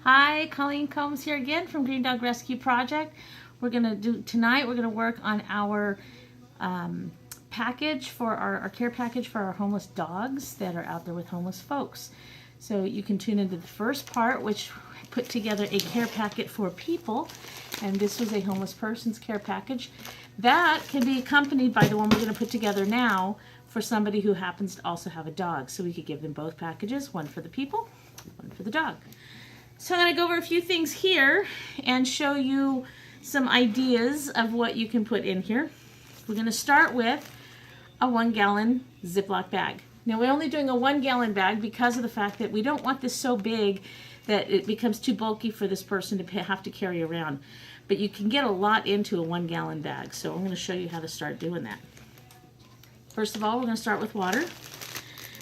Hi, Colleen Combs here again from Green Dog Rescue Project. We're going to work on our package for our care package for our homeless dogs that are out there with homeless folks. So you can tune into the first part, which put together a care packet for people, and this was a homeless person's care package. That can be accompanied by the one we're going to put together now for somebody who happens to also have a dog. So we could give them both packages, one for the people, one for the dog. So I'm going to go over a few things here and show you some ideas of what you can put in here. We're going to start with a 1-gallon Ziploc bag. Now we're only doing a 1-gallon bag because of the fact that we don't want this so big that it becomes too bulky for this person to have to carry around. But you can get a lot into a 1-gallon bag, so I'm going to show you how to start doing that. First of all, we're going to start with water,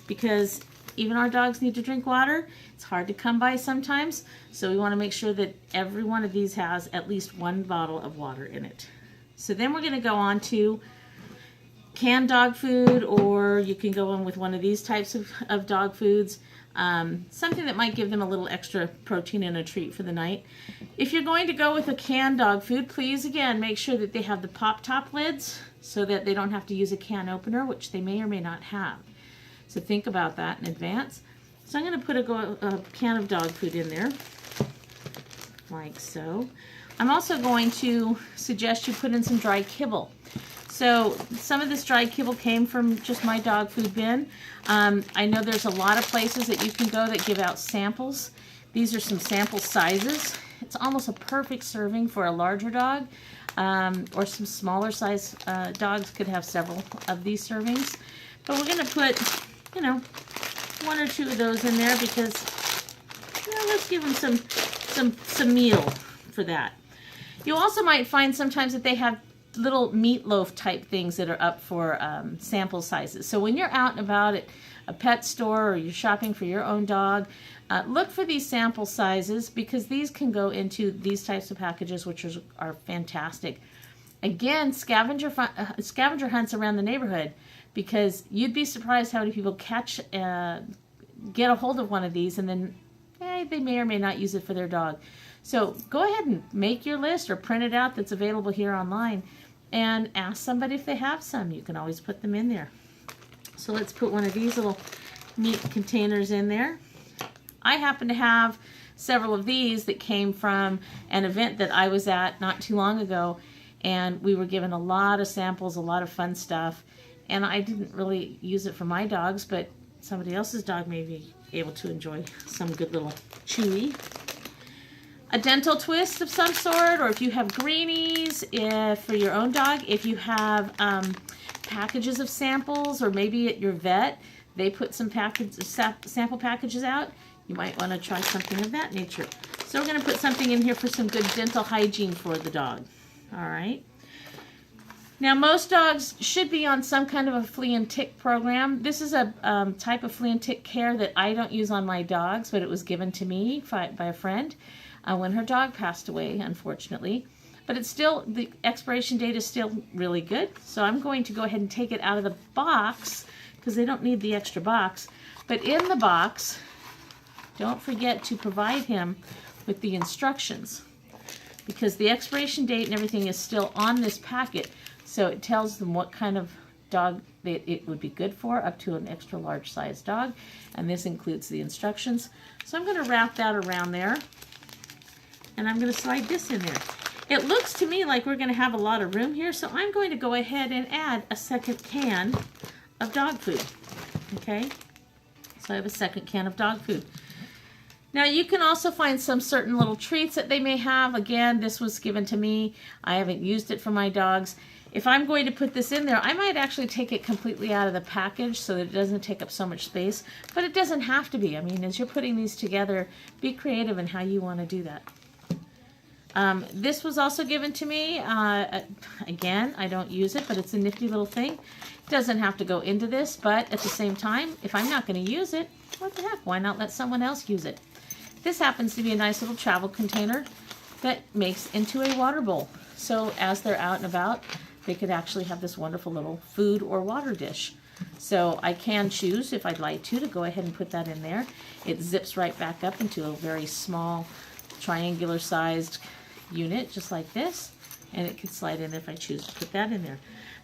because even our dogs need to drink water. It's hard to come by sometimes, so we want to make sure that every one of these has at least 1 bottle of water in it. So then we're going to go on to canned dog food, or you can go on with one of these types of dog foods. Something that might give them a little extra protein and a treat for the night. If you're going to go with a canned dog food, please again make sure that they have the pop top lids so that they don't have to use a can opener, which they may or may not have. So think about that in advance. So I'm going to put a can of dog food in there, like so. I'm also going to suggest you put in some dry kibble. So some of this dry kibble came from just my dog food bin. I know there's a lot of places that you can go that give out samples. These are some sample sizes. It's almost a perfect serving for a larger dog, or some smaller size dogs could have several of these servings. But we're going to put, 1 or 2 of those in there because, let's give them some meal for that. You also might find sometimes that they have little meatloaf type things that are up for sample sizes. So when you're out and about at a pet store or you're shopping for your own dog, look for these sample sizes, because these can go into these types of packages, which are fantastic. Again, scavenger hunts around the neighborhood, because you'd be surprised how many people get a hold of one of these and then they may or may not use it for their dog. So go ahead and make your list or print it out that's available here online and ask somebody if they have some. You can always put them in there. So let's put one of these little meat containers in there. I happen to have several of these that came from an event that I was at not too long ago, and we were given a lot of samples, a lot of fun stuff, and I didn't really use it for my dogs, but somebody else's dog may be able to enjoy some good little chewy. A dental twist of some sort, or if you have greenies for your own dog, if you have packages of samples, or maybe at your vet they put some sample packages out, you might want to try something of that nature. So we're going to put something in here for some good dental hygiene for the dog. All right. Now most dogs should be on some kind of a flea and tick program. This is a type of flea and tick care that I don't use on my dogs, but it was given to me by a friend when her dog passed away, unfortunately. But it's still, the expiration date is still really good. So I'm going to go ahead and take it out of the box, because they don't need the extra box. But in the box, don't forget to provide him with the instructions, because the expiration date and everything is still on this packet. So it tells them what kind of dog it would be good for, up to an extra large size dog. And this includes the instructions. So I'm going to wrap that around there. And I'm going to slide this in there. It looks to me like we're going to have a lot of room here, so I'm going to go ahead and add a second can of dog food. Okay? So I have a second can of dog food. Now you can also find some certain little treats that they may have. Again, this was given to me. I haven't used it for my dogs. If I'm going to put this in there, I might actually take it completely out of the package so that it doesn't take up so much space, but it doesn't have to be. I mean, as you're putting these together, be creative in how you want to do that. This was also given to me. Again, I don't use it, but it's a nifty little thing. It doesn't have to go into this, but at the same time, if I'm not going to use it, what the heck? Why not let someone else use it? This happens to be a nice little travel container that makes into a water bowl. So as they're out and about, they could actually have this wonderful little food or water dish. So I can choose, if I'd like to go ahead and put that in there. It zips right back up into a very small triangular sized unit, just like this. And it can slide in if I choose to put that in there.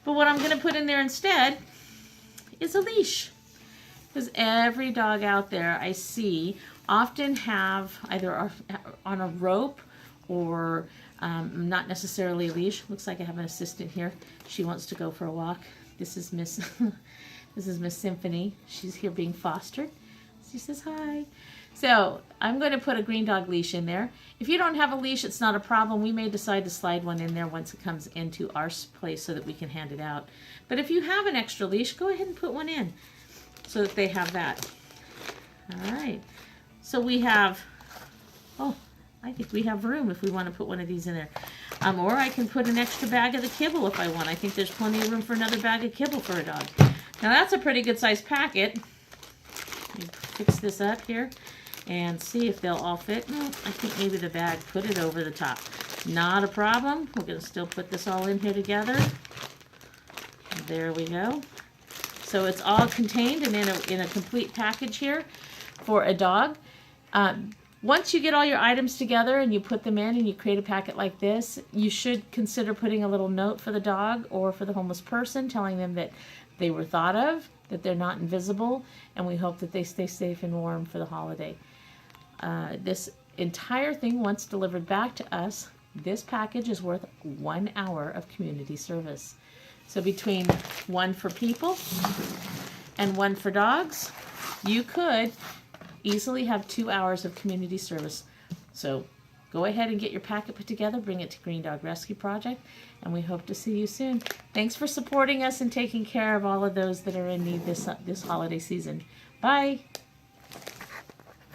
But what I'm going to put in there instead is a leash. Because every dog out there I see often have either on a rope or not necessarily a leash. Looks like I have an assistant here. She wants to go for a walk. This is Miss this is Miss Symphony. She's here being fostered. She says hi. So I'm going to put a green dog leash in there. If you don't have a leash, it's not a problem. We may decide to slide one in there once it comes into our place so that we can hand it out. But if you have an extra leash, go ahead and put one in so that they have that. All right. So we have, oh, I think we have room if we want to put one of these in there. Or I can put an extra bag of the kibble if I want. I think there's plenty of room for another bag of kibble for a dog. Now that's a pretty good sized packet. Let me fix this up here and see if they'll all fit. I think maybe the bag, put it over the top. Not a problem. We're going to still put this all in here together. There we go. So it's all contained and in a complete package here for a dog. Once you get all your items together and you put them in and you create a packet like this, you should consider putting a little note for the dog or for the homeless person telling them that they were thought of, that they're not invisible, and we hope that they stay safe and warm for the holiday. This entire thing, once delivered back to us, this package is worth 1 hour of community service. So between one for people and one for dogs, you could easily have 2 hours of community service. So go ahead and get your packet put together, bring it to Green Dog Rescue Project, and we hope to see you soon. Thanks for supporting us and taking care of all of those that are in need this holiday season. Bye.